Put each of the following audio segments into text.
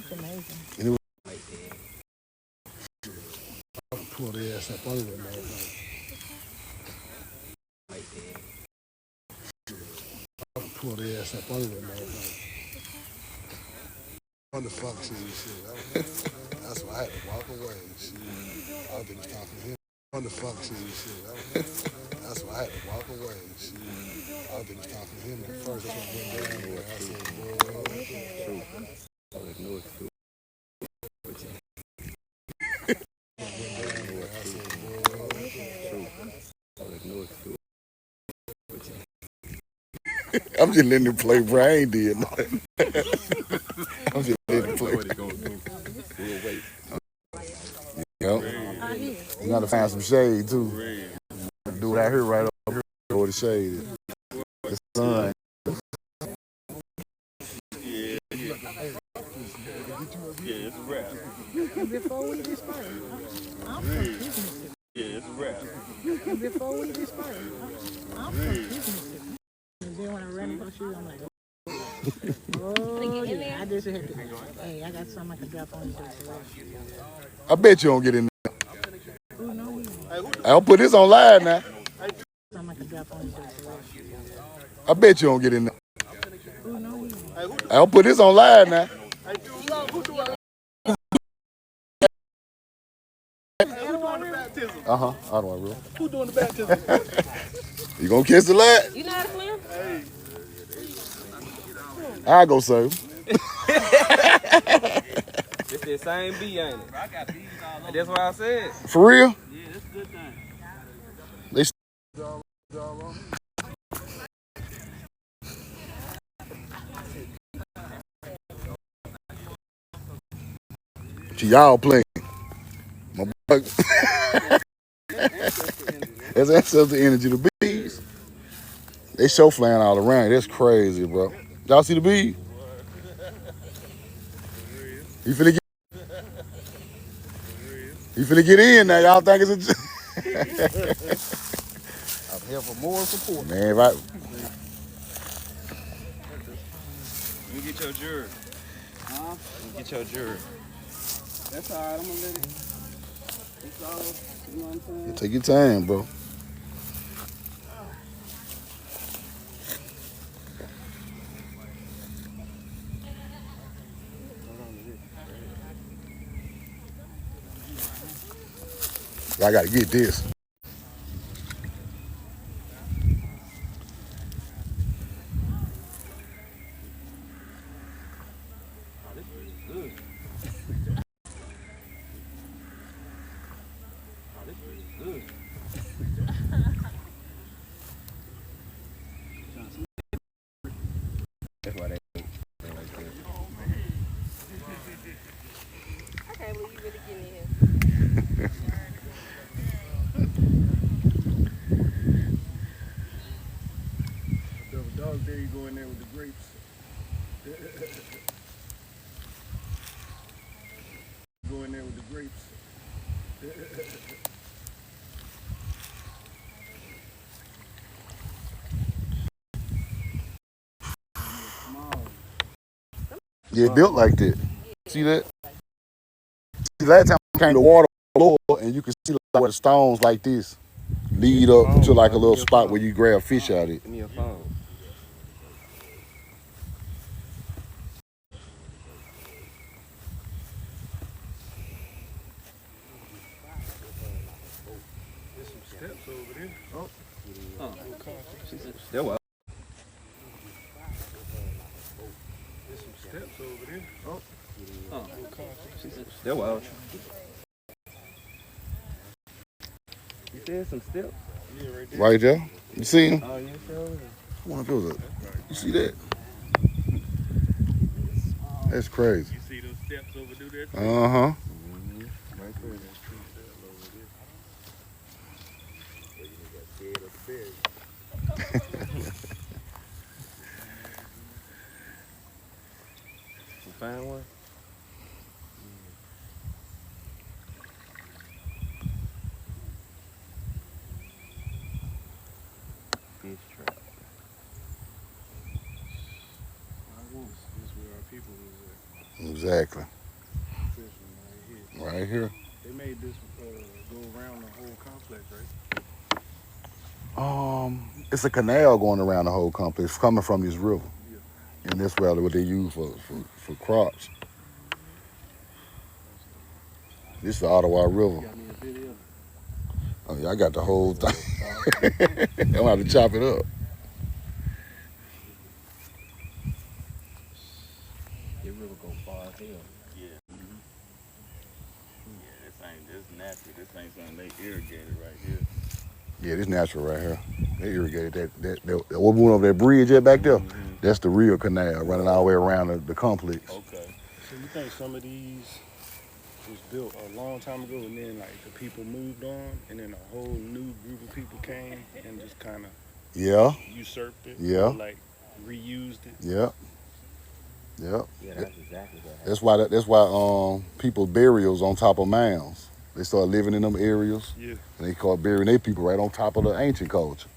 It's amazing. And it was pull the ass up under that motherfucker. Pull the ass up under that motherfucker. Motherfucker shit. That's why I had to walk away. Shit. I think it's talking to him. Motherfucker shit. That's why I had to walk away. Shit. I think it's talking to him at first. That's what I went down there. I said, boy. I'm just letting him play, bro. I ain't did nothing. I'm just letting him play. Yep. You gotta find some shade too. Do what I hear right over here where the shade is. The sun. Yeah, it's a wrap. Before we disperse, I'm from business. Yeah, it's a wrap. Before we disperse, I'm from business. And then when I ran across you, I'm like, oh, yeah. I just had to, hey, I got something I can drop on you. I bet you don't get in there. Who knows? I'll put this on live now. Something I can drop on you. I bet you don't get in there. Who knows? I'll put this on live now. I don't know. Who doing the baptism? You gonna kiss the lad? You know how to swim? I'll go serve. It's that same bee, ain't it? I got bees all over. That's what I said. For real? Yeah, that's a good thing. Y'all playing. My boy. That's ancestral energy. The bees, they show flying all around. That's crazy, bro. Y'all see the bees? You finna get in now. Y'all think it's a... I'm here for more support. Man, right. Let me get your jury. Huh? Let me get your jury. That's all right. I'm gonna let it. It's all, you know what I'm saying? Take your time, bro. I gotta get this. That's why they I can't believe you really getting in here. Dog there, you go in there with the grapes. Go in there with the grapes. Yeah, built like that. See that? See, last time I came to water below, and you can see like where the stones like this lead up to like a little spot where you grab fish out of it. Give me a phone. There's some steps over there. Oh. That was. There's some steps over there. Oh. That was. You said some steps? Yeah, right there. Right there. You see him? Oh, yeah, sure. I wonder if it was a... You see that? That's crazy. You see those steps over there? Uh-huh. Right there. You find one? Fish trap. Exactly. Right here. They made this go around the whole complex, right? It's a canal going around the whole complex, coming from this river. Yeah. And that's what they use for crops. This is the Etowah River. Got me a video. Oh yeah, I got the whole thing. I'm gonna have to chop it up. It river go far as hell. Yeah. Yeah, this natural. This ain't something they irrigated right here. Yeah, this natural right here. They irrigated that what went over that bridge at back there? That's the real canal running all the way around the complex. Okay. So you think some of these was built a long time ago, and then like the people moved on, and then a whole new group of people came and just kind of usurped it? Yeah. Or, like reused it? Yeah. Yeah, that's exactly what happened. That's why people burials on top of mounds. They start living in them areas. Yeah. And they call burying their people right on top of the ancient culture.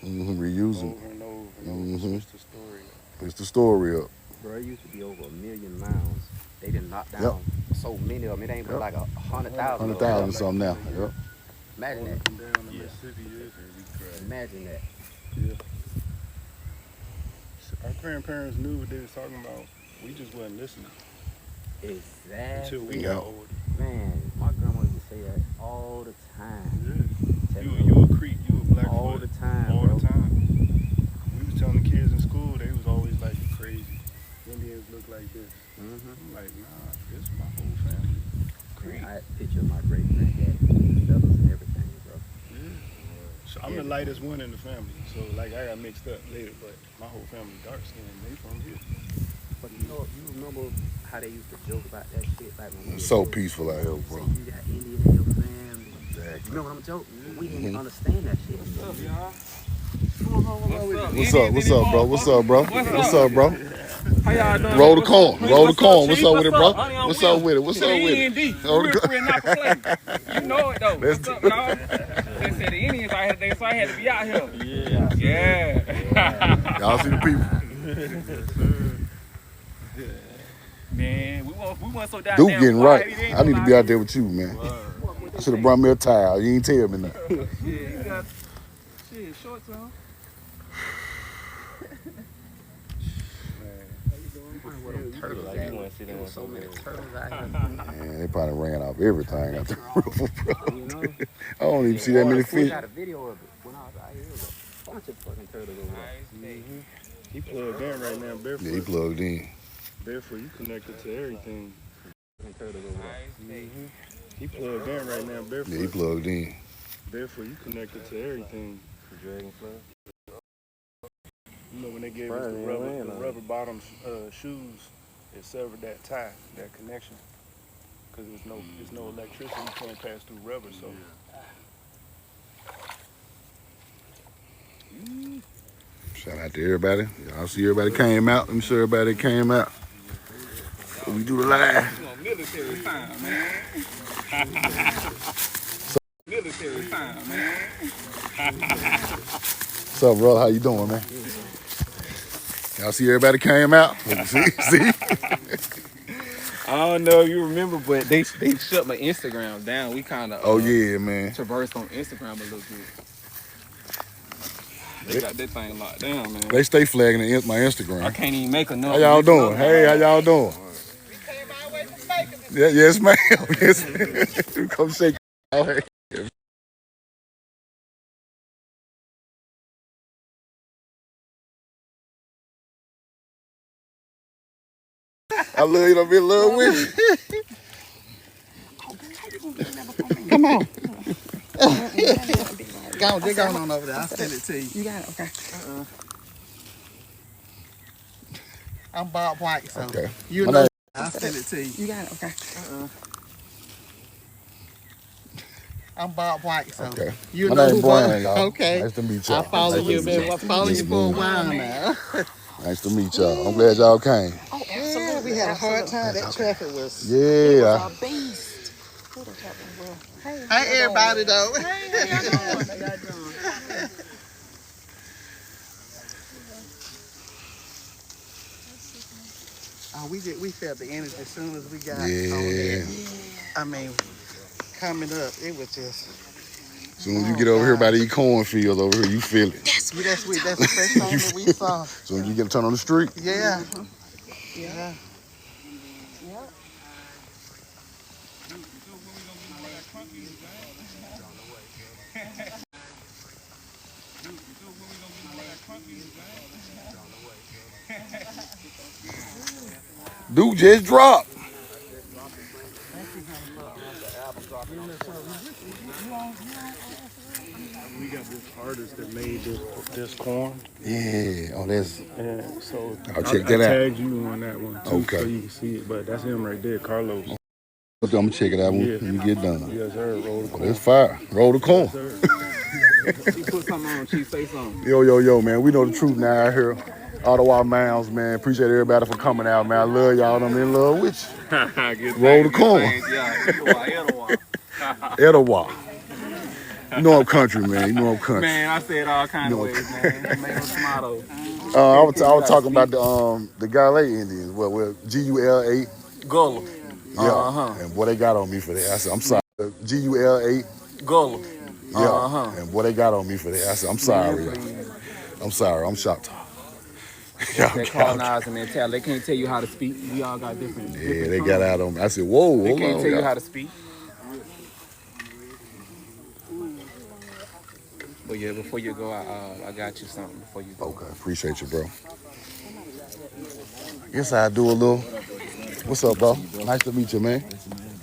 Reusing. Reusing. Over and over and over. Switch the story up. It's the story up. Bro, it used to be over 1 million mounds. They didn't knock down so many of them. It ain't but like 100,000. 100,000 something now. Yep. Imagine that. Down the Mississippi is. Imagine that. Yeah. Our grandparents knew what they was talking about. We just wasn't listening. Exactly. Until we got older. Man, my grandma used to say that all the time. Yeah. You a Creek, you a Blackfoot. All the time, All bro. the time. We was telling the kids in school, they was always like, you crazy. Indians look like this. I'm like, nah, this is my whole family. Creek. I picture my great granddaddy, feathers and everything, bro. Yeah. So I'm the lightest one in the family. So like I got mixed up later, but my whole family dark skinned. They from here. But you remember how they used to joke about that shit? Like when we It's so peaceful out here, bro. say you got Indian in your family. Exactly. You know what I'm joking? We didn't understand that shit. What's up, y'all? What's up, bro? What's up, bro? What's up, bro? How y'all doing? Roll the corn. Roll the corn. What's up with it, bro? Honey, What's up with it? What's up with it? Roll the corn. You know it though. What's up, y'all? They said the Indians out here, so I had to be out here. Yeah. Y'all see the people? Man, we weren't so down Duke there. getting right. I need to be out there with you, man. I should have brought me a towel. You ain't tell me nothing. Yeah, you got shit, shorts on. Turtles out here. There was so many turtles out here. Man, they probably ran off everything out the river, bro. You know? I don't even see that many We fish. got a video of it. When I was out here, there was a bunch of fucking turtles over there. He plugged in right now, barefoot. Yeah, he plugged in. Barefoot, you connected to everything. Fucking turtles over there. He plugged in right now, barefoot. Yeah, he plugged in. Barefoot, you connected to everything. Dragonfly. You know when they gave us the rubber bottom shoes, it severed that tie, that connection. Cause there's no electricity, you can't pass through rubber, so. Shout out to everybody. Y'all see everybody came out. Let me show everybody that came out. So we do the live. Military time, man. Military time, man. What's up, brother? How you doing, man? Y'all see everybody came out? See? I don't know if you remember, but they shut my Instagram down. We kind of Oh yeah, man. traversed on Instagram a little bit. They got that thing locked down, man. They stay flagging my Instagram. I can't even make enough. How y'all doing? Hey, how y'all doing? Yeah, yes, ma'am. Yes, ma'am. Come shake. All right. I love you. I'm in love with you. Come on. Just go on over there. I'll send it to you. You got it? Okay. I'm Bob White, so Okay. you My know. name- I'll send it to you. You got it? Okay. I'm Bob White, so Okay. you My know name who Brian, Bob. y'all. Okay. Nice to meet y'all. I follow Nice to you, meet man. y'all. I follow you for a while now. Nice to meet y'all. I'm glad y'all came. Oh, absolutely. We had a hard time. That traffic was. Yeah. Beast. Hey, everybody, though. Hey, how y'all doing? We felt the energy as soon as we got on there. I mean, coming up, it was just. Soon as you get over here by these cornfields over here, you feel it. That's sweet. That's the first time that we saw. Soon as you get a turn on the street. Yeah. Yeah. Dude just dropped. We got this artist that made this corn. Yeah. Oh, that's. And so I'll check that out. I tagged you on that one too, Okay. so you can see it. But that's him right there, Carlos. I'm gonna check it out when Yeah. you get done. Yes, sir. Roll the Oh, corn. that's fire. Roll the corn. She put something on. She say something. Yo, man. We know the truth now out here. Etowah Mounds, man. Appreciate everybody for coming out, man. I love y'all. I'm in love with you. Roll the corn. Etowah. You know I'm country, man. You know I'm country. Man, I said all kind of ways, man. Tomato, tomato. I was talking about the Galley Indians. Well, Gula. Gullah. Yeah. And boy, they got on me for that. I said, I'm sorry. Gula. Gullah. Yeah. And boy, they got on me for that. I said, I'm sorry. I'm sorry. I'm shocked. That colonizing mentality. They can't tell you how to speak. We all got different. Yeah, they got out on me. I said, whoa, They hold can't on. tell you how to speak. But yeah, before you go, I got you something before you go. Okay, appreciate you, bro. Guess I do a little. What's up, bro? Nice to meet you, man.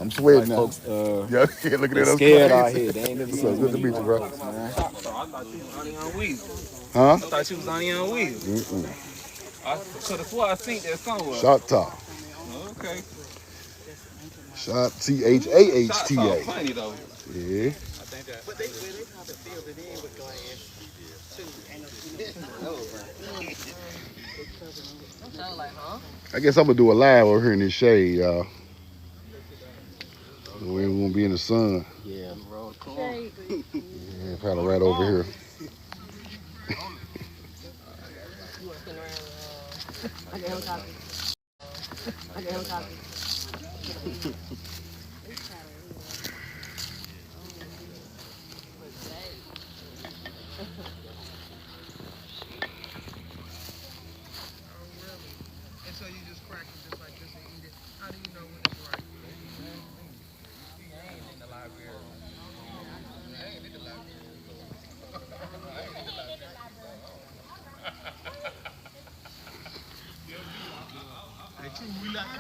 I'm sweating now. Folks, Yeah, look at that. scared out here. They ain't never What's up? Good to meet you, bro. I thought you was on your wheel. Huh? I thought you was on your wheel. I could have swore I seen that somewhere. Shot top. Okay. Shot THAHTA. Shots are funny though. Yeah. But they probably filled it in with glass too. I guess I'm gonna do a live over here in this shade, y'all. We ain't gonna be in the sun. Yeah. Yeah, probably right over here. I got a copy. I got a copy. And so you just crack it just like this and eat it. How do you know when it's right?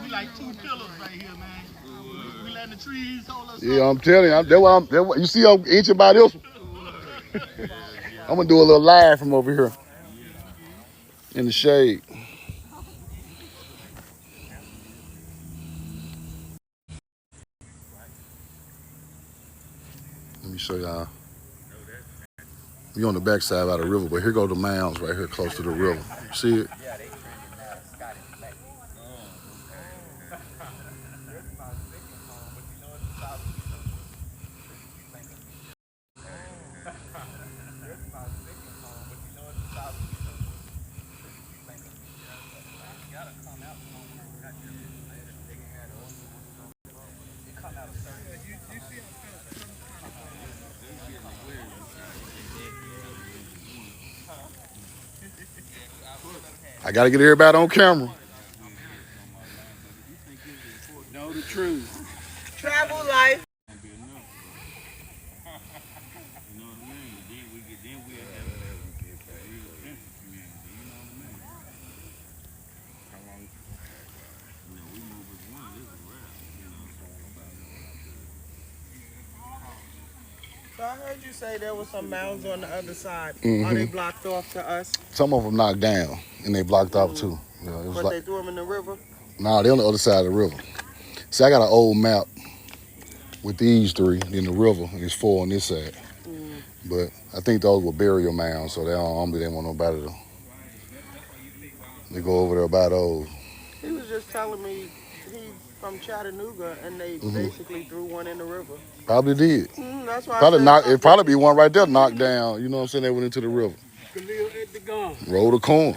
We like two pillars right here, man. We letting the trees hold us Yeah, I'm telling you, you see I'm inching by this one? I'm gonna do a little live from over here in the shade. Let me show y'all. We on the backside by the river, but here go the mounds right here close to the river. See it? I gotta get everybody on camera. Know the truth. Travel life. So I heard you say there was some mounds on the other side. Are they blocked off to us? Some of them knocked down and they blocked off too. You know, it was But like, they threw them in the river? nah, they're on the other side of the river. See, I got an old map with these three in the river, and there's 4 on this side. But I think those were burial mounds, so they don't want nobody to. They go over there by those. He was just telling me he's from Chattanooga and they basically threw one in the river. Probably did. That's why Probably I said, knocked. It probably be one right there knocked down. You know what I'm saying? They went into the river. Roll the corn.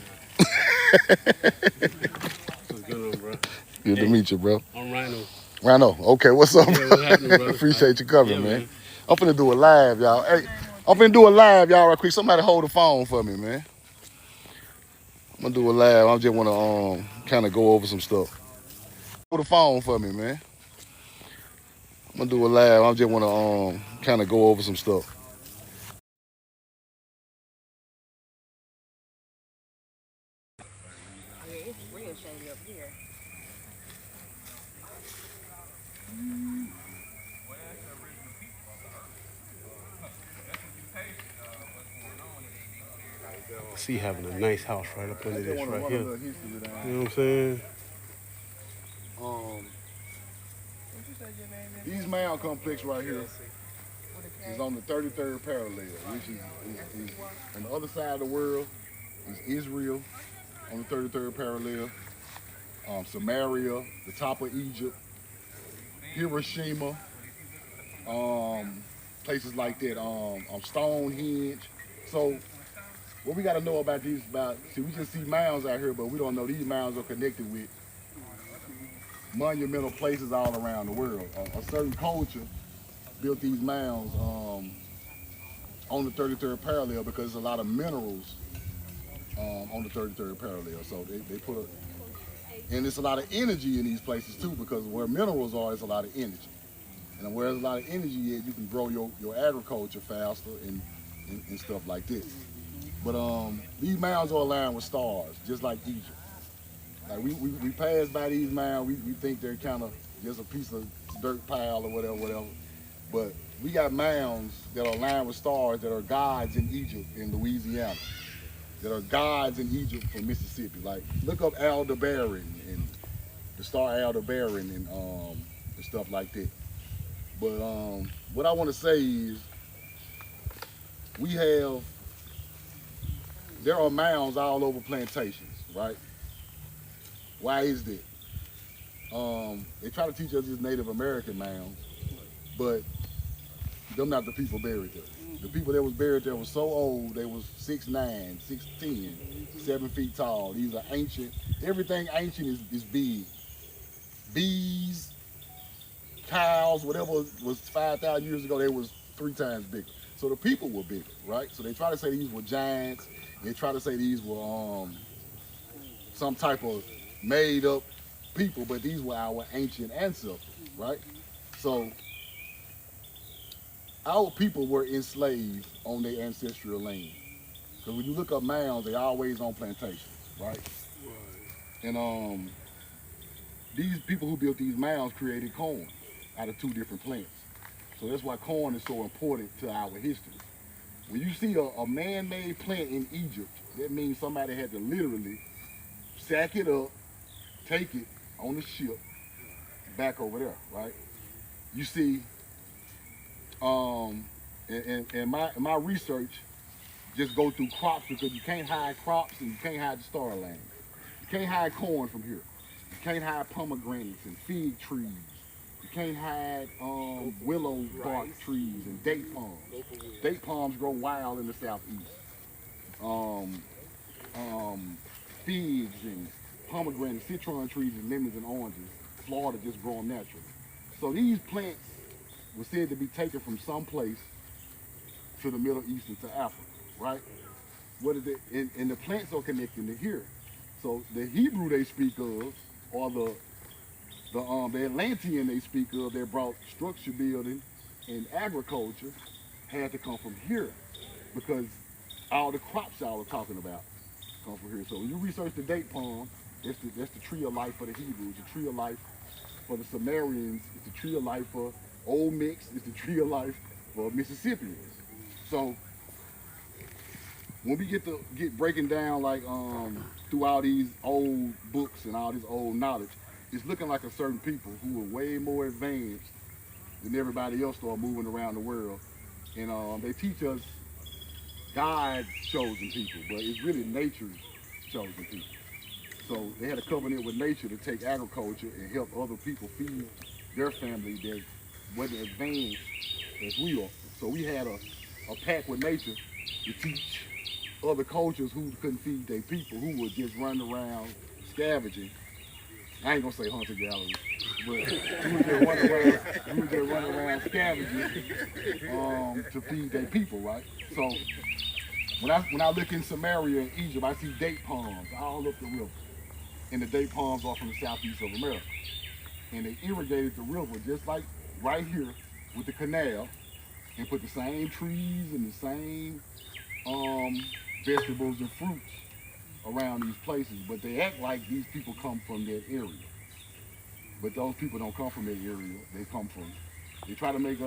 What's going on, bro? Good to meet you, bro. I'm Rhino. I know. Okay, what's up? Yeah, what happened, brother? Appreciate you coming, Yeah, man. I'm finna do a live, y'all. Hey, I'm finna do a live, y'all, right quick. Somebody hold the phone for me, man. I'm gonna do a live. I just wanna kind of go over some stuff. Hold the phone for me, man. I'm gonna do a live. I just wanna kind of go over some stuff. Yeah, it's real shady up here. See, having a nice house right up under this right here. You know what I'm saying? These mound complex right here is on the 33rd parallel, which is on the other side of the world is Israel on the 33rd parallel, Samaria, the top of Egypt, Hiroshima, places like that, Stonehenge. So what we got to know about these, see, we just see mounds out here, but we don't know these mounds are connected with monumental places all around the world. A certain culture built these mounds on the 33rd parallel because there's a lot of minerals on the 33rd parallel. So they put and there's a lot of energy in these places too, because where minerals are, there's a lot of energy. And where there's a lot of energy, you can grow your agriculture faster and stuff like this. But these mounds are aligned with stars, just like Egypt. Like we pass by these mounds, we think they're kind of just a piece of dirt pile or whatever. But we got mounds that are aligned with stars that are gods in Egypt and Louisiana, that are gods in Egypt from Mississippi. Like look up Aldebaran and the star Aldebaran and stuff like that. But what I want to say is there are mounds all over plantations, right? Why is that? They try to teach us these Native American mounds, but them not the people buried there. The people that was buried there was so old, they was 6'9", 6'10", 7 feet tall. These are ancient. Everything ancient is big. Bees, cows, whatever was 5,000 years ago, they was 3 times bigger. So the people were bigger, right? So they try to say these were giants. They try to say these were some type of made up people, but these were our ancient ancestors, right? So our people were enslaved on their ancestral land. Because when you look up mounds, they always on plantations, right? And these people who built these mounds created corn out of 2 different plants. So that's why corn is so important to our history. When you see a man-made plant in Egypt, that means somebody had to literally sack it up, take it on the ship back over there, right? You see, and my research just go through crops because you can't hide crops and you can't hide the star land. You can't hide corn from here. You can't hide pomegranates and fig trees. You can't hide willow bark trees and date palms. Date palms grow wild in the southeast. Figs and pomegranates, citron trees and lemons and oranges. Florida just grow them naturally. So these plants were said to be taken from some place to the Middle East and to Africa, right? What is it? And the plants are connected to here. So the Hebrew they speak of, or the Atlantean they speak of, that brought structure building and agriculture, had to come from here, because all the crops y'all are talking about come from here. So when you research the date palm, that's the tree of life for the Hebrews, the tree of life for the Sumerians, it's the tree of life for Old Mix, it's the tree of life for Mississippians. So when we get breaking down like through all these old books and all this old knowledge, it's looking like a certain people who were way more advanced than everybody else started moving around the world. And they teach us God's chosen people, but it's really nature's chosen people. So they had a covenant with nature to take agriculture and help other people feed their family that wasn't advanced as we are. So we had a pact with nature to teach other cultures who couldn't feed their people, who were just running around scavenging, I ain't gonna say hunter gallery, but we was just running around scavenging to feed their people, right? So when I look in Samaria and Egypt, I see date palms all up the river. And the date palms are from the southeast of America. And they irrigated the river just like right here with the canal and put the same trees and the same vegetables and fruits around these places. But they act like these people come from that area. But those people don't come from that area. They try to make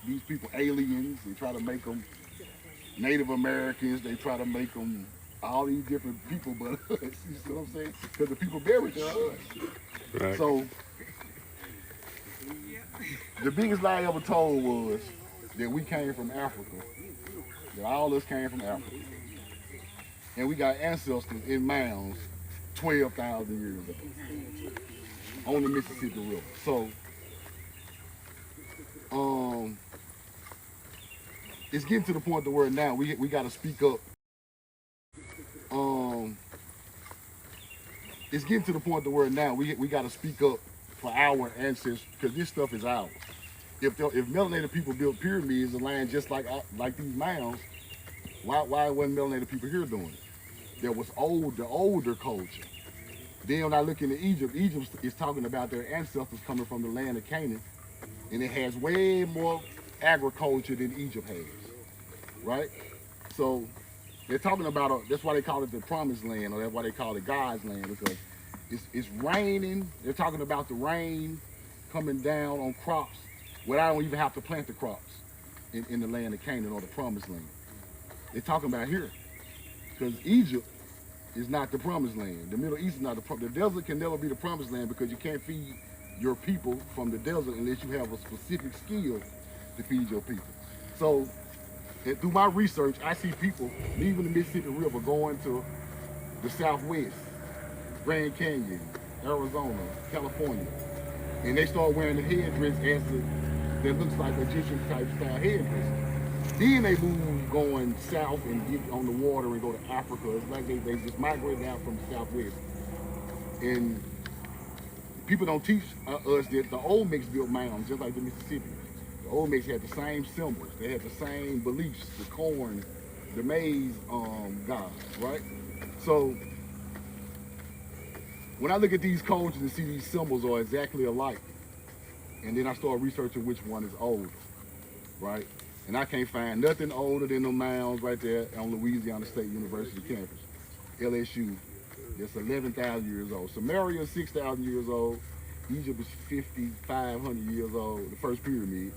these people aliens. They try to make them Native Americans. They try to make them all these different people but us. You see what I'm saying? Because the people buried there are us. Right. So the biggest lie I ever told was that we came from Africa. That all us came from Africa. And we got ancestors in mounds 12,000 years ago on the Mississippi River. So it's getting to the point to where now we got to speak up. It's getting to the point to where now we got to speak up for our ancestors because this stuff is ours. If melanated people built pyramids and land just like these mounds, why wasn't melanated people here doing it? There was the older culture. Then when I look into Egypt is talking about their ancestors coming from the land of Canaan, and it has way more agriculture than Egypt has, right? So they're talking about that's why they call it the promised land, or that's why they call it God's land, because it's raining. They're talking about the rain coming down on crops where I don't even have to plant the crops in the land of Canaan or the promised land. They're talking about here, because Egypt is not the promised land. The Middle East is not the desert can never be the promised land because you can't feed your people from the desert unless you have a specific skill to feed your people. So through my research, I see people leaving the Mississippi River going to the Southwest, Grand Canyon, Arizona, California, and they start wearing the headdress that looks like Egyptian type style headdress. Then they move going south and get on the water and go to Africa. It's like they just migrated out from the Southwest. And people don't teach us that the Olmecs built mounds just like the Mississippi. The Olmecs had the same symbols. They had the same beliefs, the corn, the maize gods, right? So when I look at these cultures and see these symbols are exactly alike, and then I start researching which one is older, right? And I can't find nothing older than the mounds right there on Louisiana State University campus. LSU, that's 11,000 years old. Samaria is 6,000 years old. Egypt is 5,500 years old, the first pyramid.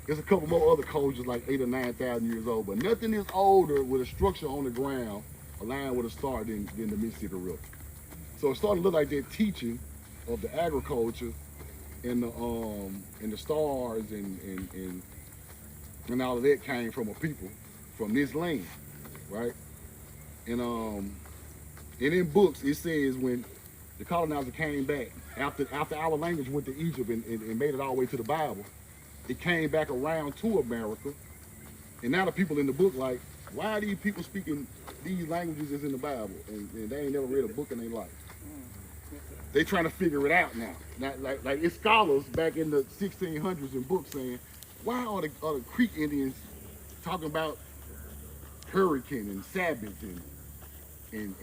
There's a couple more other cultures like 8,000 or 9,000 years old, but nothing is older with a structure on the ground aligned with a star than the Mississippi River. So it's starting to look like that teaching of the agriculture and the stars and all of that came from a people from this land, right? And in books it says when the colonizer came back after our language went to Egypt and made it all the way to the Bible, it came back around to America, and now the people in the book like, why are these people speaking these languages that's in the Bible and they ain't never read a book in their life? They trying to figure it out now. Like it's scholars back in the 1600s in books saying, why are the Creek Indians talking about hurricane and Sabbath and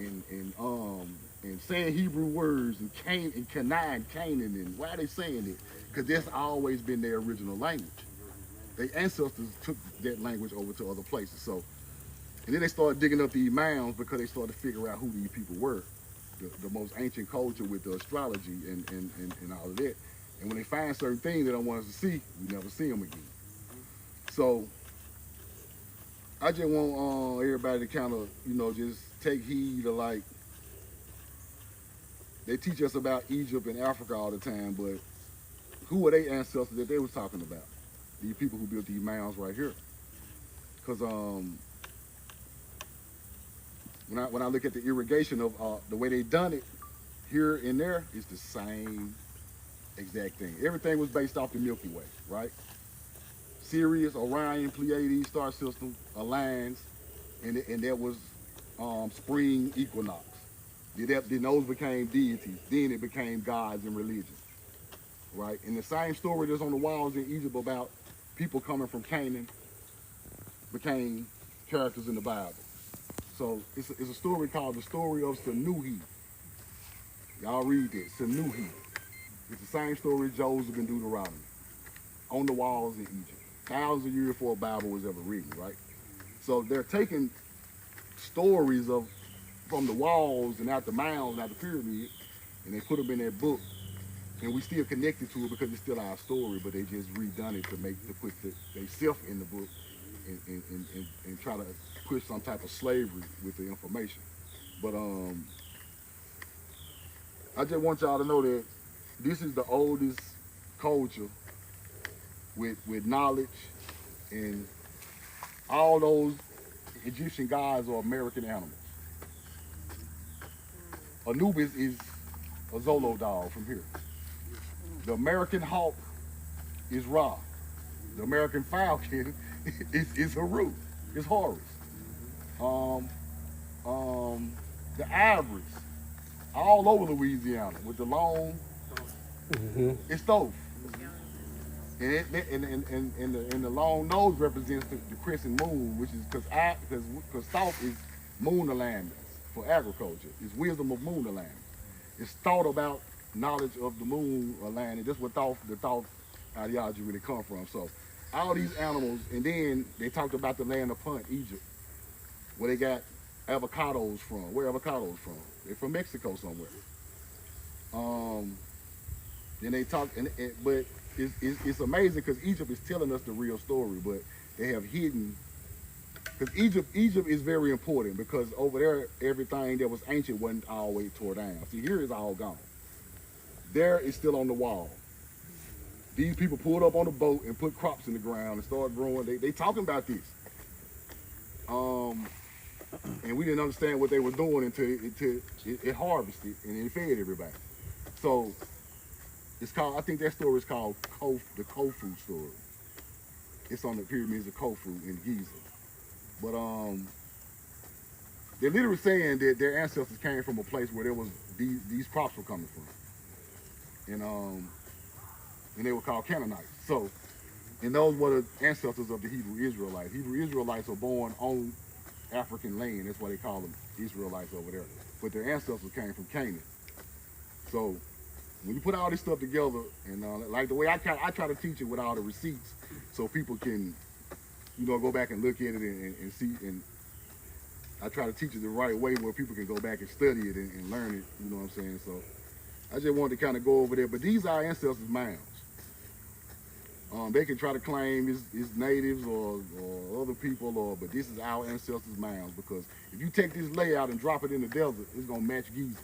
saying Hebrew words and Cain and Canaan, Canaan, and why are they saying it? Because that's always been their original language. Their ancestors took that language over to other places. So, and then they started digging up these mounds because they started to figure out who these people were. The most ancient culture with the astrology and all of that. And when they find certain things they don't want us to see, we never see them again. So I just want everybody to kind of, just take heed of, like, they teach us about Egypt and Africa all the time, but who are their ancestors that they was talking about? These people who built these mounds right here. Because when I look at the irrigation of the way they done it here and there, it's the same exact thing. Everything was based off the Milky Way, right? Sirius, Orion, Pleiades, star system, aligns, and there was spring equinox Then those became deities. Then it became gods and religion, right? And the same story that's on the walls in Egypt about people coming from Canaan became characters in the Bible. So it's a story called the story of Sanuhi. Y'all read this, Sanuhi. It's the same story Joseph and Deuteronomy on the walls in Egypt. Thousands of years before a Bible was ever written, right? So they're taking stories from the walls and out the mounds and out the pyramid, and they put them in that book, and we still connected to it because it's still our story, but they just redone it to put they self in the book and try to push some type of slavery with the information. But I just want y'all to know that this is the oldest culture with knowledge, and all those Egyptian gods are American animals. Anubis is a Zolo dog from here. The American hawk is Ra. The American falcon is Haru. It's Horus. The ivories, all over Louisiana with the long, it's Thoth. And the long nose represents the crescent moon, which is because Thoth is moon alignments for agriculture. It's wisdom of moon alignment. It's thought about knowledge of the moon alignment. That's what the Thoth ideology really come from. So all these animals, and then they talked about the land of Punt, Egypt, where they got avocados from. Where avocados from? They're from Mexico somewhere. Then they talk, but it's amazing because Egypt is telling us the real story, but they have hidden. Because Egypt is very important because over there, everything that was ancient wasn't all the way tore down. See, here is all gone. There is still on the wall. These people pulled up on a boat and put crops in the ground and started growing. They talking about this. And we didn't understand what they were doing until it harvested and it fed everybody. So it's called, I think that story is called the Khufu story. It's on the pyramids of Khufu in Giza. But they're literally saying that their ancestors came from a place where there was these crops were coming from. And they were called Canaanites. So, and those were the ancestors of the Hebrew Israelites. Hebrew Israelites are born on African land. That's why they call them Israelites over there. But their ancestors came from Canaan. So when you put all this stuff together, and like the way I try to teach it with all the receipts, so people can, go back and look at it and see, and I try to teach it the right way where people can go back and study it and learn it, you know what I'm saying? So I just wanted to kind of go over there, but these are our ancestors' mounds. They can try to claim it's natives or other people, but this is our ancestors' mounds, because if you take this layout and drop it in the desert, it's gonna match Giza.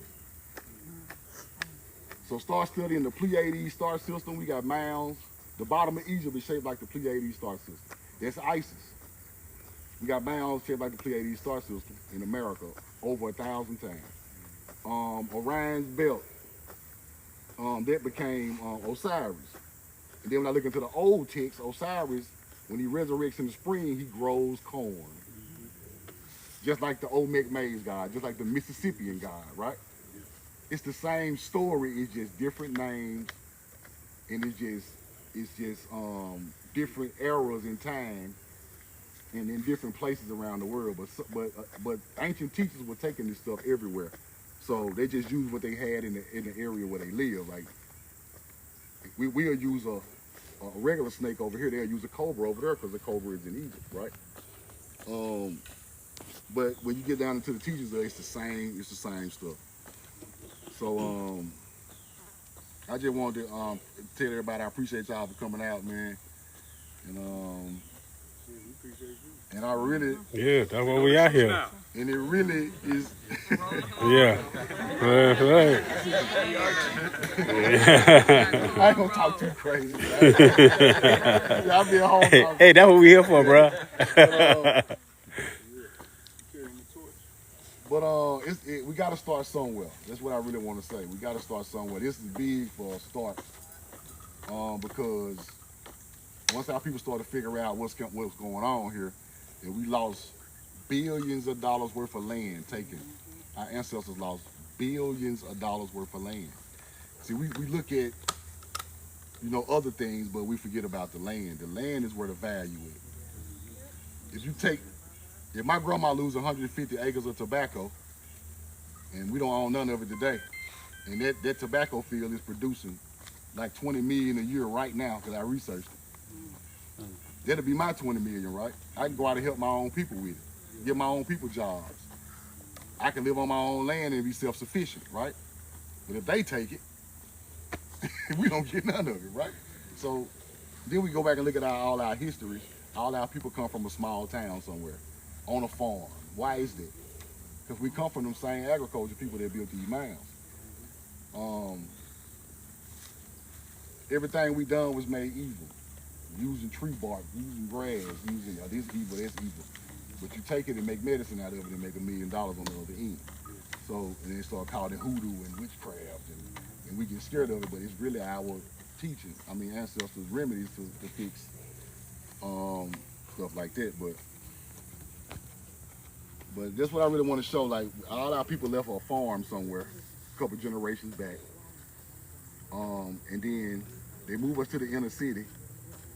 So start studying the Pleiades star system. We got mounds. The bottom of Egypt is shaped like the Pleiades star system. That's Isis. We got mounds shaped like the Pleiades star system in America over 1,000 times. Orion's belt, that became Osiris. And then when I look into the old text, Osiris, when he resurrects in the spring, he grows corn. Just like the Olmec maize god, just like the Mississippian god, right? It's the same story, it's just different names, and it's just different eras in time and in different places around the world. But ancient teachers were taking this stuff everywhere. So they just use what they had in the area where they live. Like we'll use a regular snake over here, they'll use a cobra over there because the cobra is in Egypt, right? But when you get down into the teachers, it's the same stuff. So I just wanted to tell everybody I appreciate y'all for coming out, man. And I really, yeah, that's why we out here. And it really is. Yeah. Right. I ain't gonna talk too crazy. Y'all be at home. Hey, that's what we here for, bro. But we got to start somewhere. That's what I really want to say. We got to start somewhere. This is big for a start, because once our people start to figure out what's going on here, and we lost billions of dollars worth of land taken. Our ancestors lost billions of dollars worth of land. See, we look at, other things, but we forget about the land. The land is where the value is. If my grandma loses 150 acres of tobacco, and we don't own none of it today, and that tobacco field is producing like 20 million a year right now, because I researched it. That'll be my 20 million, right? I can go out and help my own people with it, give my own people jobs. I can live on my own land and be self-sufficient, right? But if they take it, we don't get none of it, right? So then we go back and look at all our history. All our people come from a small town somewhere, on a farm. Why is that? Because we come from them same agriculture people that built these mounds. Everything we done was made evil. Using tree bark, using grass, using this evil, that's evil. But you take it and make medicine out of it and make $1 million on the other end. So, and they start calling it hoodoo and witchcraft, and we get scared of it, but it's really our teaching. I mean, ancestors' remedies to fix stuff like that. But that's what I really want to show. Like, all our people left a farm somewhere a couple generations back. And then they move us to the inner city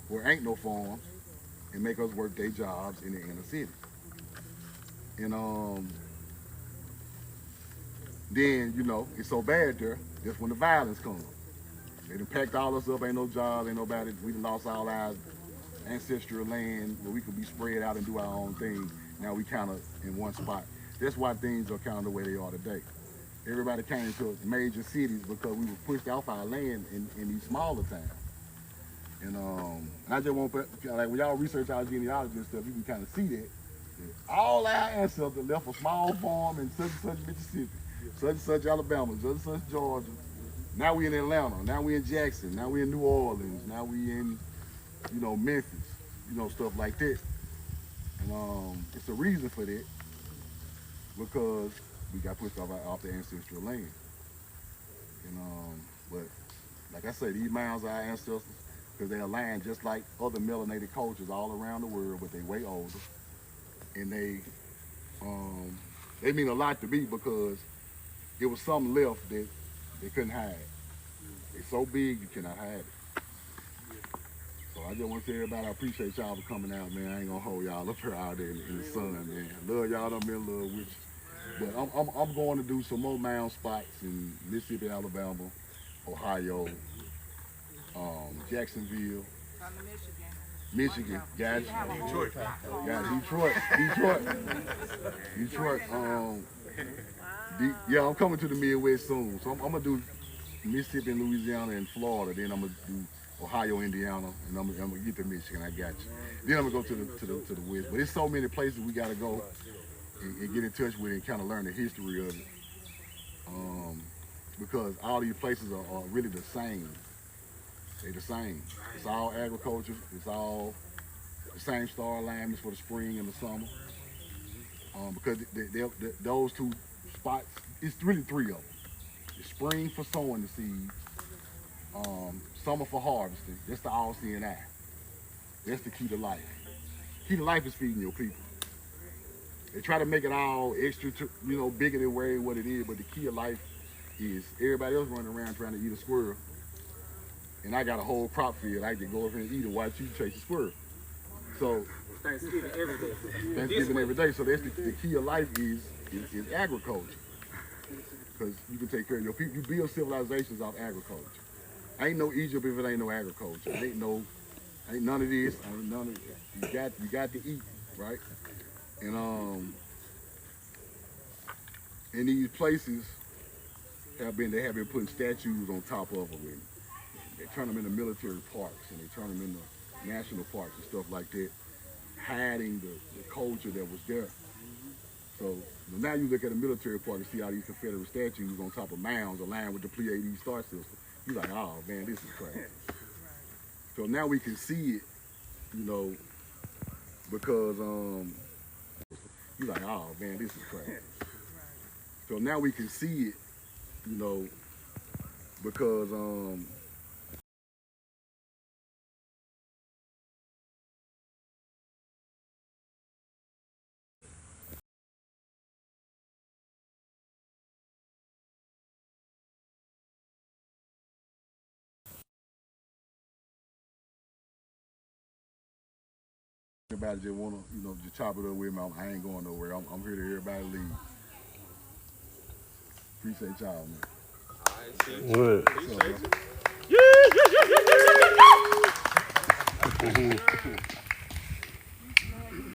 where ain't no farms and make us work their jobs in the inner city. And then, it's so bad there, that's when the violence comes. They done packed all us up, ain't no jobs, ain't nobody, we done lost all our ancestral land where we could be spread out and do our own thing. Now we kind of in one spot. That's why things are kind of the way they are today. Everybody came to major cities because we were pushed off our land in these smaller towns. And I just want, like, when y'all research our genealogy and stuff, you can kind of see that all our ancestors left a small farm in such and such Mississippi, such and such Alabama, such and such Georgia. Now we in Atlanta, now we in Jackson, now we in New Orleans, now we in, Memphis, stuff like that. And it's a reason for that, because we got pushed off the ancestral land. And but like I say, these mounds are our ancestors because they align just like other melanated cultures all around the world, but they way older. And they mean a lot to me because there was something left that they couldn't hide. It's so big you cannot hide it. So I just want to tell everybody I appreciate y'all for coming out, man. I ain't gonna hold y'all up here out there in the sun, man. Love y'all, I'm in love with you. But I'm going to do some more mound spots in Mississippi, Alabama, Ohio, Jacksonville, Michigan, got you. Detroit. Yeah, I'm coming to the Midwest soon, so I'm gonna do Mississippi and Louisiana and Florida. Then I'm gonna do Ohio, Indiana, and I'm gonna get to Michigan. I got you. Then I'm gonna go to the West. But there's so many places we gotta go and get in touch with and kind of learn the history of it, because all these places are really the same. They're the same. It's all agriculture. It's all the same star alignments for the spring and the summer. Because those two spots, it's really three of them. It's spring for sowing the seeds, summer for harvesting. That's the all-seeing eye. That's the key to life. Key to life is feeding your people. They try to make it all extra, bigger than what it is, but the key of life is everybody else running around trying to eat a squirrel. And I got a whole crop field. I can go over and eat and watch you chase a squirrel. So Thanksgiving every day. Thanksgiving every day. So that's the key of life is agriculture. Because you can take care of your people. You build civilizations off agriculture. Ain't no Egypt if it ain't no agriculture. Ain't none of this. Ain't none of it. You got to eat, right? And these places they have been putting statues on top of them. And they turn them into military parks and they turn them into national parks and stuff like that, hiding the culture that was there. So now you look at a military park and see all these Confederate statues on top of mounds aligned with the Pleiades star system. You're like, oh man, this is crazy. So now we can see it, because you're like, oh man, this is crazy. So now we can see it, because anybody just wanna, just chop it up with me, I ain't going nowhere. I'm here to hear everybody leave. Appreciate y'all, man. Good. What's up, bro?